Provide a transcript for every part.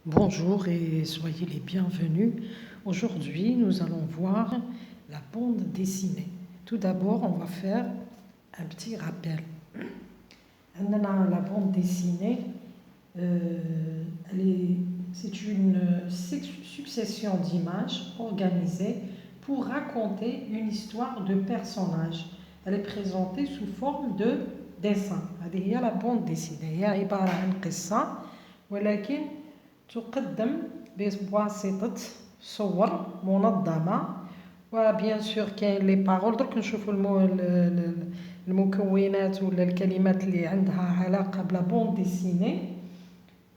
Bonjour et soyez les bienvenus. Aujourd'hui, nous allons voir la bande dessinée. Tout d'abord, on va faire un petit rappel. La bande dessinée, c'est une succession d'images organisées pour raconter une histoire de personnage. Elle est présentée sous forme de dessin. هذه هي la bande dessinée. هي عبارة عن قصة ولكن تقدم بواسطة صور منظمة وبيان سور كاين لي بارول. درك نشوفوا المكونات ولا الكلمات اللي عندها علاقة بلا بون ديسيني.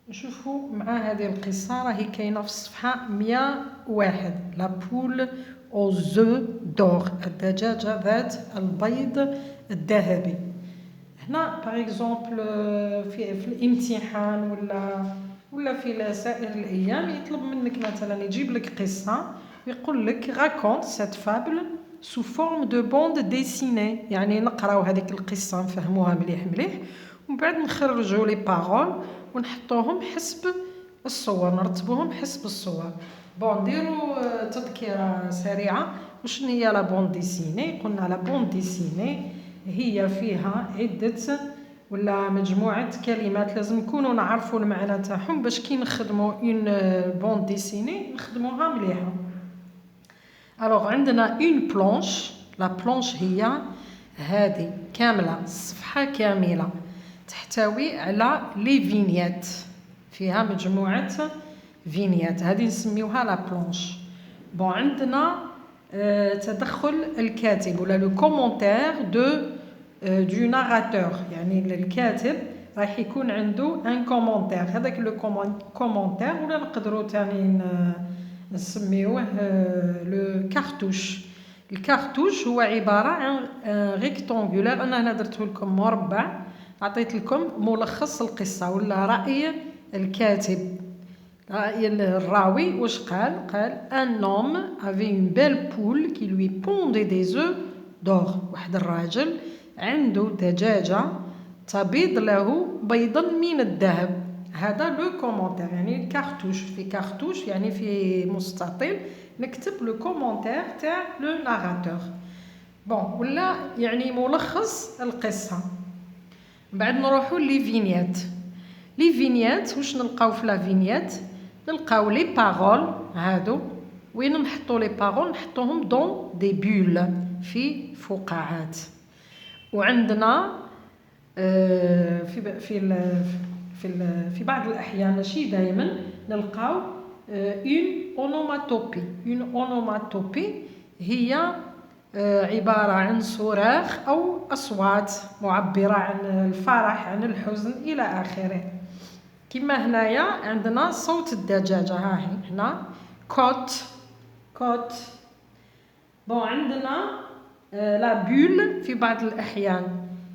نشوفوا مع هذه القصة راهي كاينة في الصفحة 101 لا بول او زو دور، الدجاجة ذات البيض الذهبي. هنا باغ اكزومبل في الامتحان ولا في سائر الايام يطلب منك مثلا يجيب لك قصه ويقول لك raconte cette fable sous forme de bande dessinée، يعني نقراو هذيك القصه نفهموها مليح مليح ومن بعد نخرجوا لي بارول ونحطوهم حسب الصور، نرتبوهم حسب الصور. بون نديروا تذكره سريعه. وشنو هي لا بوند ديسيني؟ قلنا لا بوند ديسيني هي فيها عده ولا مجموعة كلمات لازم نكونوا نعرفوا المعنى تاعهم باش كي نخدموا اون بوند ديسيني نخدموها مليحة. الوغ عندنا اون بلونش. لا بلونش هي هذه كاملة، الصفحة كاملة تحتوي على لي فينيات، فيها مجموعة فينيات، هذه نسميوها لا بلونش. بون عندنا تدخل الكاتب ولا لو كومونتير دو ناراتور، يعني الكاتب راح يكون عنده ان كومونتير. هذاك لو كومونتير ولا نقدروا ثاني نسميوه لو كارتوش. الكارتوش هو عباره عن ريكتانغولار. انا هنا درته لكم مربع، عطيت لكم ملخص القصه ولا راي الكاتب، راي الراوي. واش قال ان نوم افي اون بيل بول كي لوي بوندي دي زو دور. واحد الراجل عنده دجاجة تبيض له بيضا من الذهب. هذا لو كومونتير، يعني الكارتوش. في كارتوش يعني في مستطيل نكتب لو كومونتير تاع لو ناراتور. بون ولا يعني ملخص القصة. بعد نروحوا لي فينيات. لي فينيات واش نلقاو في لا فينيات؟ نلقاو لي بارول هادو. وين نحطوا لي بارول؟ نحطوهم دون دي بول، في فقاعات. وعندنا في بعض الأحيان ماشي دائما نلقاو اون اونوماتوبي. اون اونوماتوبي هي عبارة عن صراخ أو أصوات معبرة عن الفرح، عن الحزن إلى آخره. كما هنايا عندنا صوت الدجاجة، ها هنا كوت كوت. بون عندنا لا بول في بعض الأحيان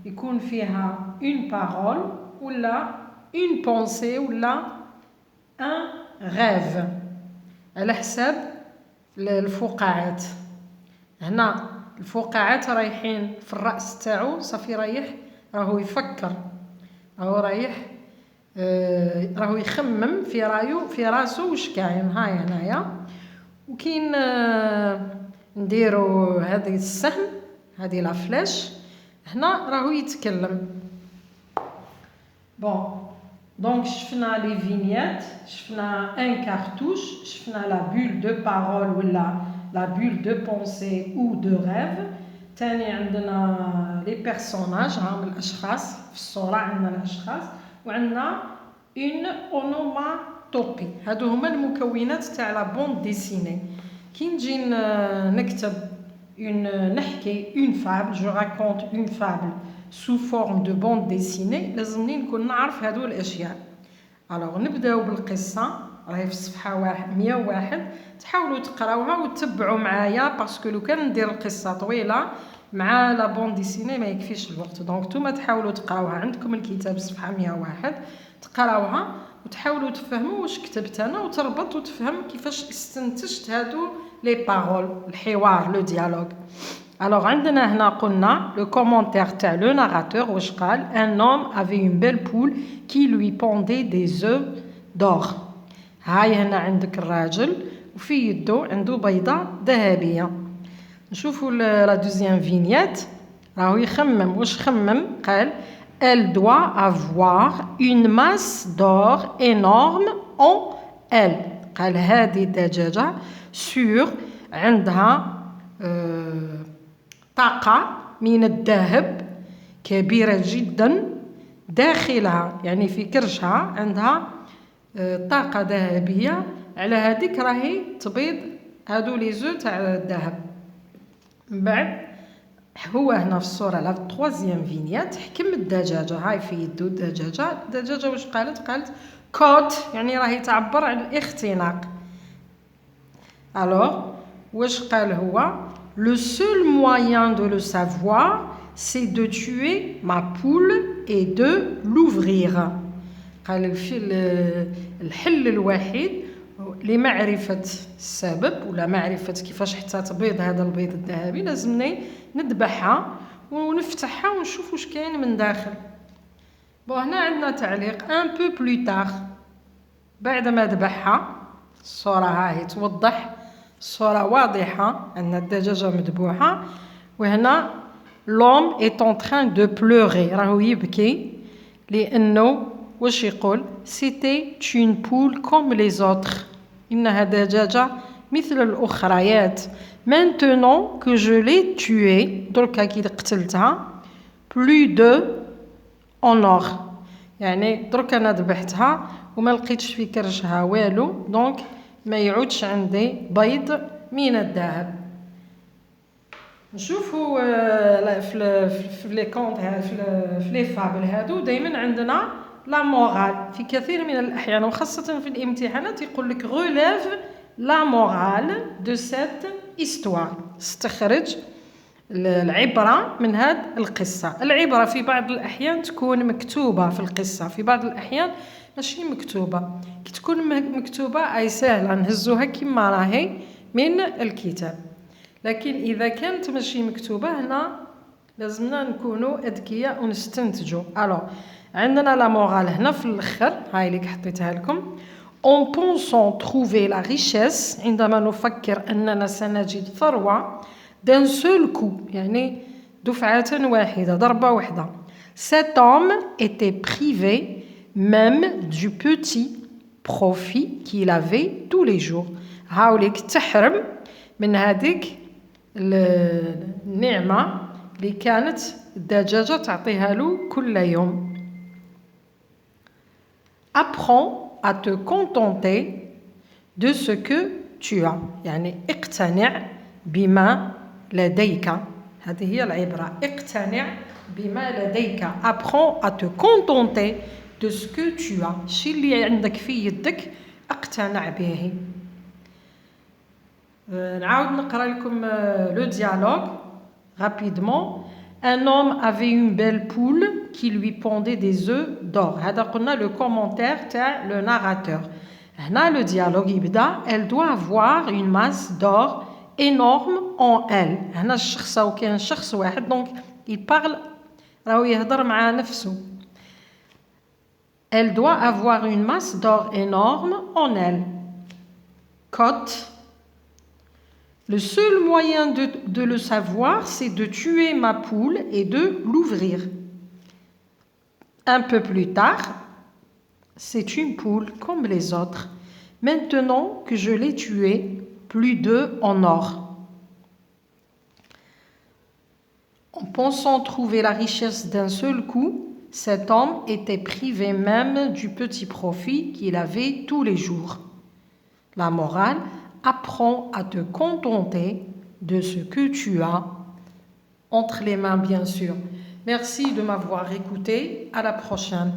يكون فيها اون بارول ولا اون بونسي ولا ان غاف على حساب الفقاعات. هنا الفقاعات رايحين في الرأس تاعو، صافي رايح راهو يفكر، راهو يخمم في راسو واش كاين. هاي هنايا وكاين نديرو هذه السهم، هذه لا فلاش، هنا راهو يتكلم. بون دونك شفنا لي فينيات، شفنا ان كارتوش، شفنا لا بول دو بارول ولا لا بول دو بونسي او دو ريف. تاني عندنا لي بيرسوناج، هاهم الاشخاص في الصوره. عندنا الاشخاص وعندنا اون اونوماتوبي. هادو هما المكونات تاع لا بوند ديسيني. كي نجي نكتب نحكي اون فابل، جو راكونت اون فابل سو فورم دو بوند ديسيني، لازمني نكون نعرف هادو الاشياء. الوغ نبداو بالقصه، راهي في الصفحه 101. تحاولوا تقراوها وتتبعوا معايا باسكو لو كان ندير القصه طويله مع لا بوند ديسيني ما يكفيش الوقت. دونك نتوما تحاولوا تقراوها، عندكم الكتاب صفحه 101، تقراوها وتحاولوا تفهموا واش كتبت انا وتربط وتفهم كيفاش استنتجت هادو لي بارول، الحوار، لو ديالوغ. الوغ عندنا هنا قلنا لو كومونتير تاع لو ناراتور واش قال ان نوم افي اون بيل بول كي لوي بوندي دي زو دور. هاي هنا عندك الراجل وفي يدو عنده بيضة ذهبية. نشوفوا لا دوزيام فينيات راهو يخمم. واش خمم؟ قال elle doit avoir une masse d'or énorme en elle. قال هذه الدجاجة عندها طاقة من الذهب كبيرة جدا داخلها، يعني في كرشها عندها طاقة ذهبية، على هذيك راهي تبيض هادو لي زو تاع الذهب. من بعد هو هنا في الصورة لا تروازيام فينيات حكم الدجاجة، هاي في يدو الدجاجة واش قالت كوت، يعني راهي تعبر عن الاختناق. alors واش قال هو le seul moyen de le savoir c'est de tuer ma poule et de l'ouvrir. قال في الحل الوحيد لمعرفة السبب ولا معرفة كيفاش حتى تبيض هذا البيض الذهبي لازمني نذبحها ونفتحها ونشوف واش كاين من داخل. هنا عندنا تعليق un peu plus tard بعد ما ذبحها. الصورة هاهي توضح، الصورة واضحة أن الدجاجة مذبوحة. وهنا l'homme est en train de pleurer راهو يبكي لأنه واش يقول c'était une poule comme les autres، إنها دجاجة مثل الأخريات. maintenant que je l'ai tuée دركا كي قتلتها plus de en or، يعني دركا أنا ذبحتها وما لقيتش في كرشها والو، دونك ما يعودش عندي بيض من الذهب. نشوفوا في لي كونت في لي فابل هادو دائما عندنا لا مورال في كثير من الأحيان، وخاصة في الامتحانات يقول لك غوليف لا مورال دو سيت إستوار، استخرج العبرة من هذه القصة. العبرة في بعض الأحيان تكون مكتوبة في القصة، في بعض الأحيان ماشي مكتوبة. كي تكون مكتوبة أي سهلة نهزوها كما راهي من الكتاب، لكن إذا كانت ماشي مكتوبة هنا لازمنا نكونوا أذكياء ونستنتجوا. عندنا لا مورال هنا في الأخر، هاي اللي حطيتها لكم. en pensant trouver la richesse، عندما نفكر أننا سنجد ثروة d'un seul coup، يعني دفعة واحدة، ضربة واحدة. cet homme était privé même du petit profit qu'il avait tous les jours. هاوليك تحرم من هذيك النعمة اللي كانت الدجاجة تعطيها له كل يوم. apprends à te contenter de ce que tu as، يعني اقتنع بما لديك. هذه هي العبرة، اقتنع بما لديك. apprends à te contenter de ce que tu as، الشيء اللي عندك في يدك اقتنع به. نعاود نقرأ لكم le dialogue rapidement. un homme avait une belle poule qui lui pondait des œufs d'or. هذا قلنا le commentaire تاع le narrateur. هنا le dialogue يبدا elle doit avoir une masse d'or énorme en elle. هنا الشخص وكان شخص واحد دونك il parle راهو يهضر مع نفسه. elle doit avoir une masse d'or énorme en elle. cote le seul moyen de le savoir, c'est de tuer ma poule et de l'ouvrir. Un peu plus tard, c'est une poule comme les autres. Maintenant que je l'ai tuée, plus d'œufs en or. En pensant trouver la richesse d'un seul coup, cet homme était privé même du petit profit qu'il avait tous les jours. La morale, apprends à te contenter de ce que tu as entre les mains, bien sûr. Merci de m'avoir écouté. À la prochaine.